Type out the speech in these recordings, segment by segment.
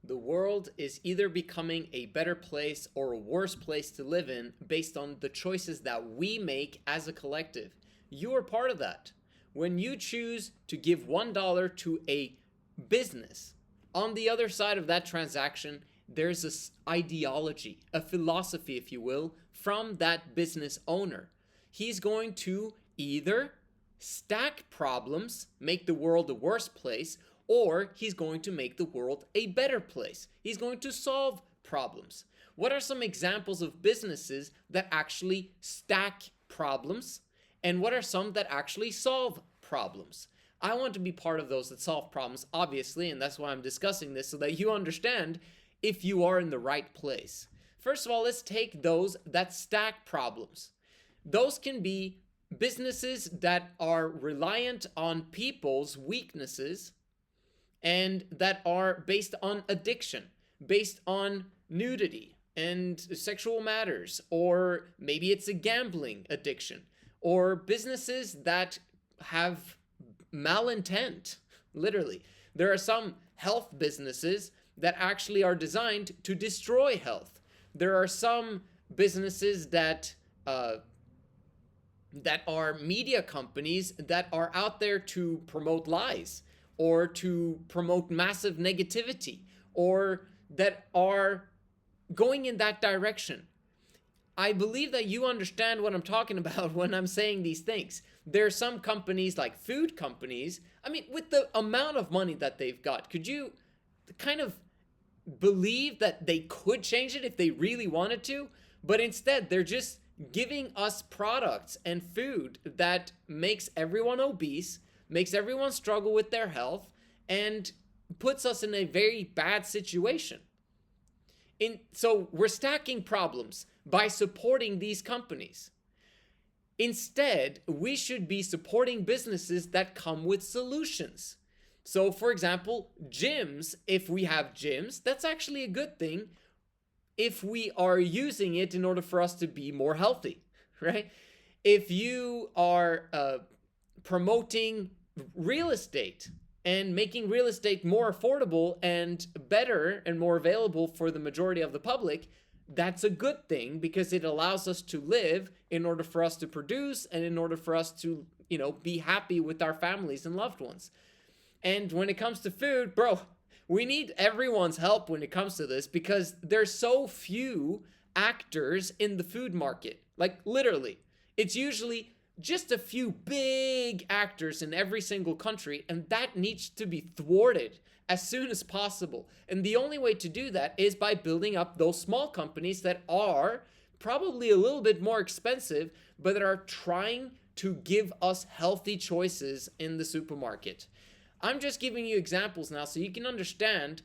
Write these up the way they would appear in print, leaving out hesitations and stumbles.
The world is either becoming a better place or a worse place to live in based on the choices that we make as a collective. You are part of that. When you choose to give $1 to a business, on the other side of that transaction, there's this ideology, a philosophy, if you will, from that business owner. He's going to either stack problems, make the world a worse place, or he's going to make the world a better place. He's going to solve problems. What are some examples of businesses that actually stack problems? And what are some that actually solve problems? I want to be part of those that solve problems, obviously, and that's why I'm discussing this so that you understand if you are in the right place. First of all, let's take those that stack problems. Those can be businesses that are reliant on people's weaknesses and that are based on addiction, based on nudity and sexual matters, or maybe it's a gambling addiction, or businesses that have malintent, literally. There are some health businesses that actually are designed to destroy health. There are some businesses that are media companies that are out there to promote lies or to promote massive negativity or that are going in that direction. I believe that you understand what I'm talking about when I'm saying these things. There are some companies like food companies. I mean, with the amount of money that they've got, could you kind of believe that they could change it if they really wanted to? But instead, they're just giving us products and food that makes everyone obese, makes everyone struggle with their health, and puts us in a very bad situation. So we're stacking problems by supporting these companies. Instead, we should be supporting businesses that come with solutions. So, for example, gyms, if we have gyms, that's actually a good thing if we are using it in order for us to be more healthy, right? If you are promoting real estate and making real estate more affordable and better and more available for the majority of the public, that's a good thing because it allows us to live in order for us to produce and in order for us to, be happy with our families and loved ones. And when it comes to food, bro, we need everyone's help when it comes to this because there's so few actors in the food market. Like literally, it's usually just a few big actors in every single country, and that needs to be thwarted as soon as possible. And the only way to do that is by building up those small companies that are probably a little bit more expensive, but that are trying to give us healthy choices in the supermarket. I'm just giving you examples now so you can understand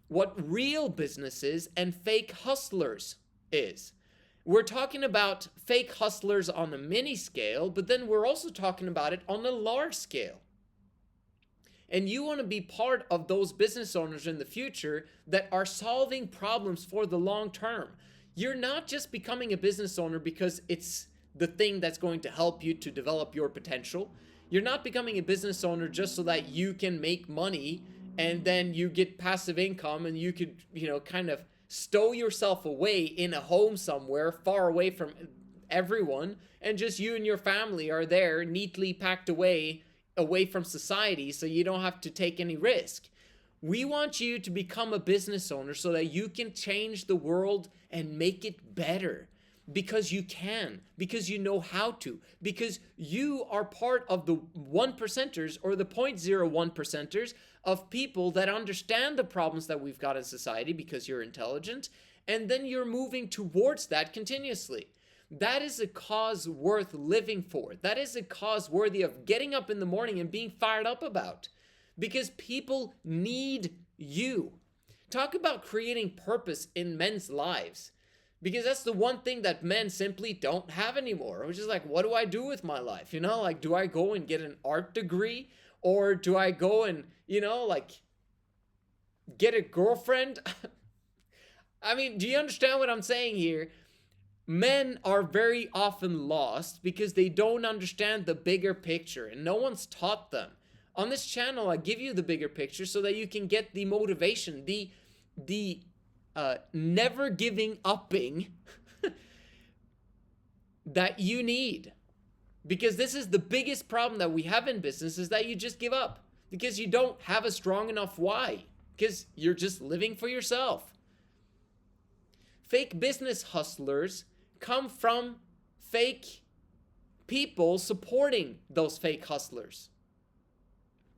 what real businesses and fake hustlers is. We're talking about fake hustlers on a mini scale, but then we're also talking about it on a large scale. And you want to be part of those business owners in the future that are solving problems for the long term. You're not just becoming a business owner because it's the thing that's going to help you to develop your potential. You're not becoming a business owner just so that you can make money and then you get passive income and you could, kind of stow yourself away in a home somewhere far away from everyone, and just you and your family are there neatly packed away from society so you don't have to take any risk. We want you to become a business owner so that you can change the world and make it better. Because you can, because you know how to, because you are part of the 1%ers or the 0.01%ers of people that understand the problems that we've got in society because you're intelligent, and then you're moving towards that continuously. That is a cause worth living for. That is a cause worthy of getting up in the morning and being fired up about, because people need you. Talk about creating purpose in men's lives. Because that's the one thing that men simply don't have anymore. Which is like, what do I do with my life? Do I go and get an art degree? Or do I go and, get a girlfriend? I mean, do you understand what I'm saying here? Men are very often lost because they don't understand the bigger picture and no one's taught them. On this channel, I give you the bigger picture so that you can get the motivation, the the never giving upping that you need. Because this is the biggest problem that we have in business, is that you just give up because you don't have a strong enough why, because you're just living for yourself. Fake business hustlers come from fake people supporting those fake hustlers.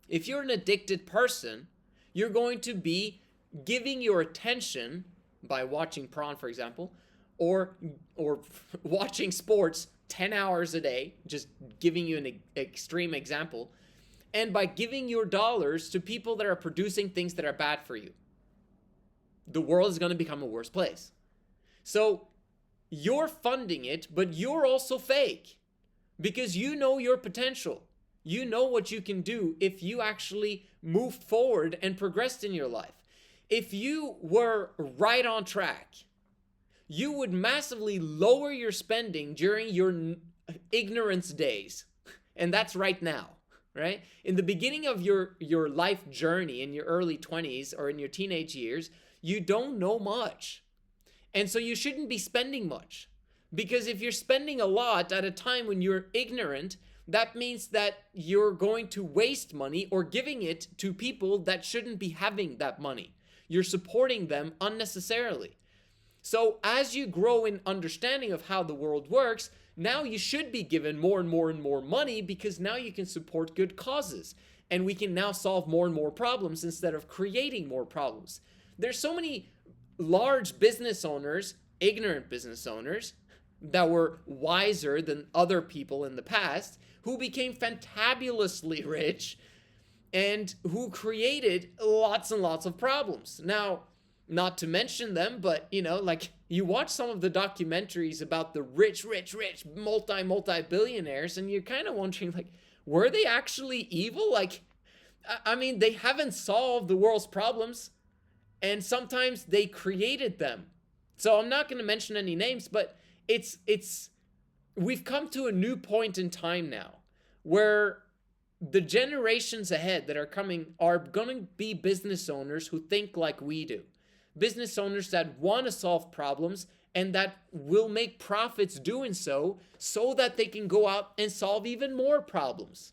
If you're an addicted person, you're going to be giving your attention by watching porn, for example, or watching sports 10 hours a day, just giving you an extreme example, and by giving your dollars to people that are producing things that are bad for you. The world is going to become a worse place. So you're funding it, but you're also fake because you know your potential. You know what you can do if you actually move forward and progressed in your life. If you were right on track, you would massively lower your spending during your ignorance days. And that's right now, right? In the beginning of your life journey, in your early 20s or in your teenage years, you don't know much. And so you shouldn't be spending much. Because if you're spending a lot at a time when you're ignorant, that means that you're going to waste money or giving it to people that shouldn't be having that money. You're supporting them unnecessarily. So as you grow in understanding of how the world works, now you should be given more and more and more money, because now you can support good causes. And we can now solve more and more problems instead of creating more problems. There's so many large business owners, ignorant business owners, that were wiser than other people in the past, who became fantabulously rich and who created lots and lots of problems. Now, not to mention them, but like you watch some of the documentaries about the rich, multi-billionaires, and you're kind of wondering, like, were they actually evil? Like, I mean, they haven't solved the world's problems, and sometimes they created them. So I'm not going to mention any names, but we've come to a new point in time now where the generations ahead that are coming are going to be business owners who think like we do. Business owners that want to solve problems and that will make profits doing so that they can go out and solve even more problems.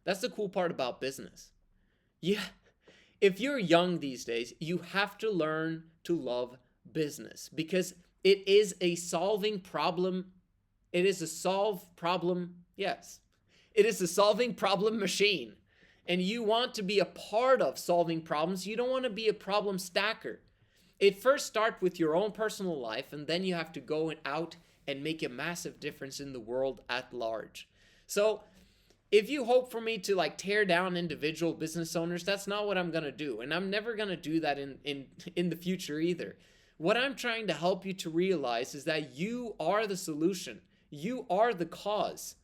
That's the cool part about business. Yeah, if you're young these days, you have to learn to love business, because it is a solving problem. It is a solve problem. Yes, it is a solving problem machine. And you want to be a part of solving problems. You don't want to be a problem stacker. It first starts with your own personal life, and then you have to go out and make a massive difference in the world at large. So if you hope for me to like tear down individual business owners, that's not what I'm going to do. And I'm never going to do that in the future either. What I'm trying to help you to realize is that you are the solution. You are the cause.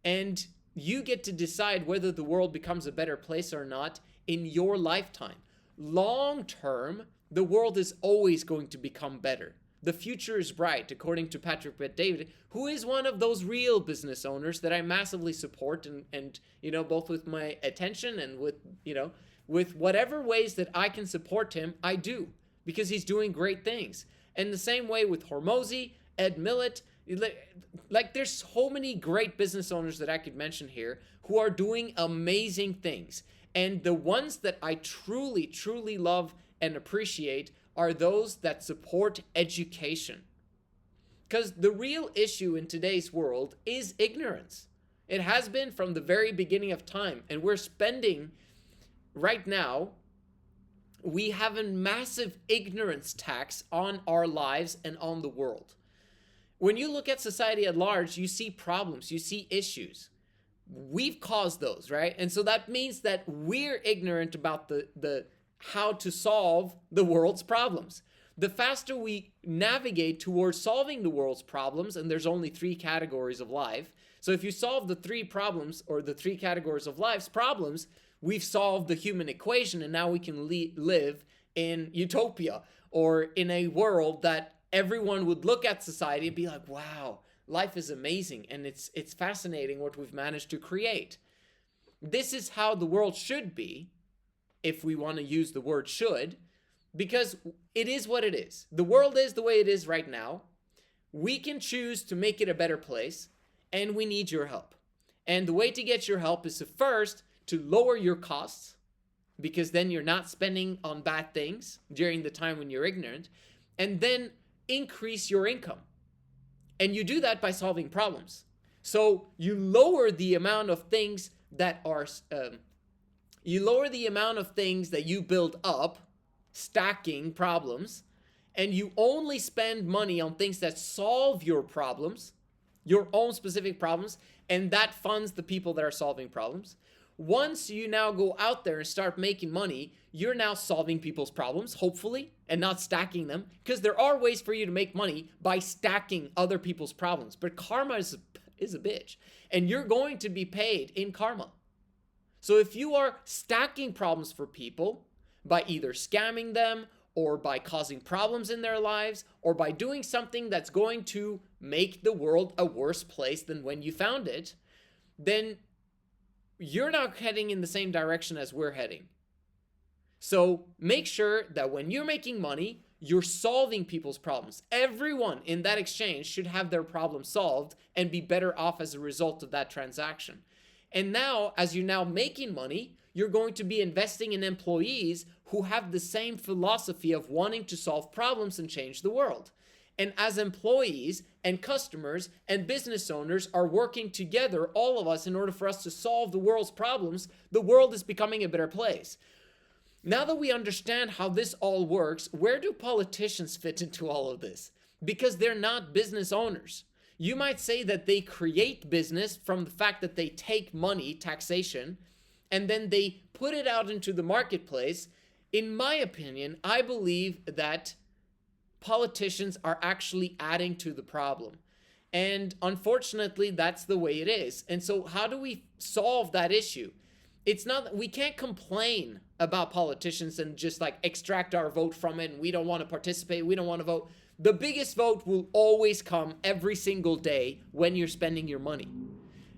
And you get to decide whether the world becomes a better place or not in your lifetime. Long term, the world is always going to become better. The future is bright, according to Patrick Bet-David, who is one of those real business owners that I massively support, and both with my attention and with whatever ways that I can support him, I do, because he's doing great things. And the same way with Hormozi, Ed Millett. Like there's so many great business owners that I could mention here who are doing amazing things. And the ones that I truly, truly love and appreciate are those that support education. Because the real issue in today's world is ignorance. It has been from the very beginning of time. And we're spending right now, we have a massive ignorance tax on our lives and on the world. When you look at society at large, you see problems, you see issues. We've caused those, right? And so that means that we're ignorant about the how to solve the world's problems. The faster we navigate towards solving the world's problems, and there's only 3 categories of life. So if you solve the 3 problems, or the 3 categories of life's problems, we've solved the human equation, and now we can live in utopia, or in a world that everyone would look at society and be like, wow, life is amazing, and it's fascinating what we've managed to create. This is how the world should be, if we want to use the word should, because it is what it is. The world is the way it is right now. We can choose to make it a better place, and we need your help. And the way to get your help is to first to lower your costs, because then you're not spending on bad things during the time when you're ignorant, and then increase your income. And you do that by solving problems. So you lower the amount of things that are you build up, stacking problems, and you only spend money on things that solve your problems, your own specific problems, and that funds the people that are solving problems. Once you now go out there and start making money, you're now solving people's problems, hopefully, and not stacking them, because there are ways for you to make money by stacking other people's problems. But karma is a bitch, and you're going to be paid in karma. So if you are stacking problems for people by either scamming them or by causing problems in their lives or by doing something that's going to make the world a worse place than when you found it, then you're not heading in the same direction as we're heading. So make sure that when you're making money, you're solving people's problems. Everyone in that exchange should have their problem solved and be better off as a result of that transaction. And now, as you're now making money, you're going to be investing in employees who have the same philosophy of wanting to solve problems and change the world. And as employees and customers and business owners are working together, all of us, in order for us to solve the world's problems, the world is becoming a better place. Now that we understand how this all works, where do politicians fit into all of this? Because they're not business owners. You might say that they create business from the fact that they take money, taxation, and then they put it out into the marketplace. In my opinion, I believe that politicians are actually adding to the problem. And unfortunately, that's the way it is. And so how do we solve that issue? It's not, we can't complain about politicians and just like extract our vote from it, and we don't want to participate, we don't want to vote. The biggest vote will always come every single day when you're spending your money.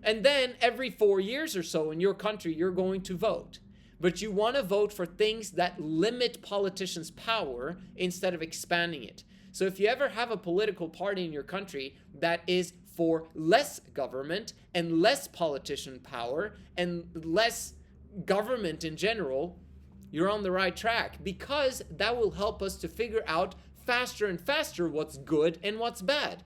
And then every 4 years or so in your country, you're going to vote. But you want to vote for things that limit politicians' power instead of expanding it. So if you ever have a political party in your country that is for less government and less politician power and less government in general, you're on the right track, because that will help us to figure out faster and faster what's good and what's bad,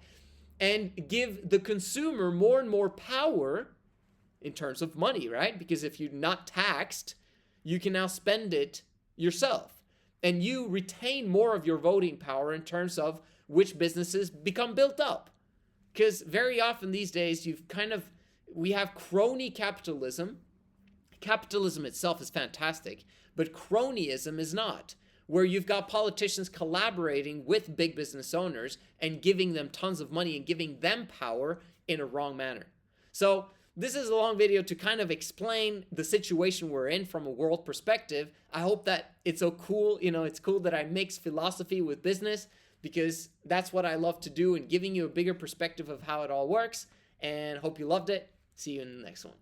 and give the consumer more and more power in terms of money, right? Because if you're not taxed, you can now spend it yourself, and you retain more of your voting power in terms of which businesses become built up. Because very often these days, we have crony capitalism. Capitalism itself is fantastic, but cronyism is not, where you've got politicians collaborating with big business owners and giving them tons of money and giving them power in a wrong manner. So this is a long video to kind of explain the situation we're in from a world perspective. I hope that it's so cool. It's cool that I mix philosophy with business, because that's what I love to do, and giving you a bigger perspective of how it all works. And hope you loved it. See you in the next one.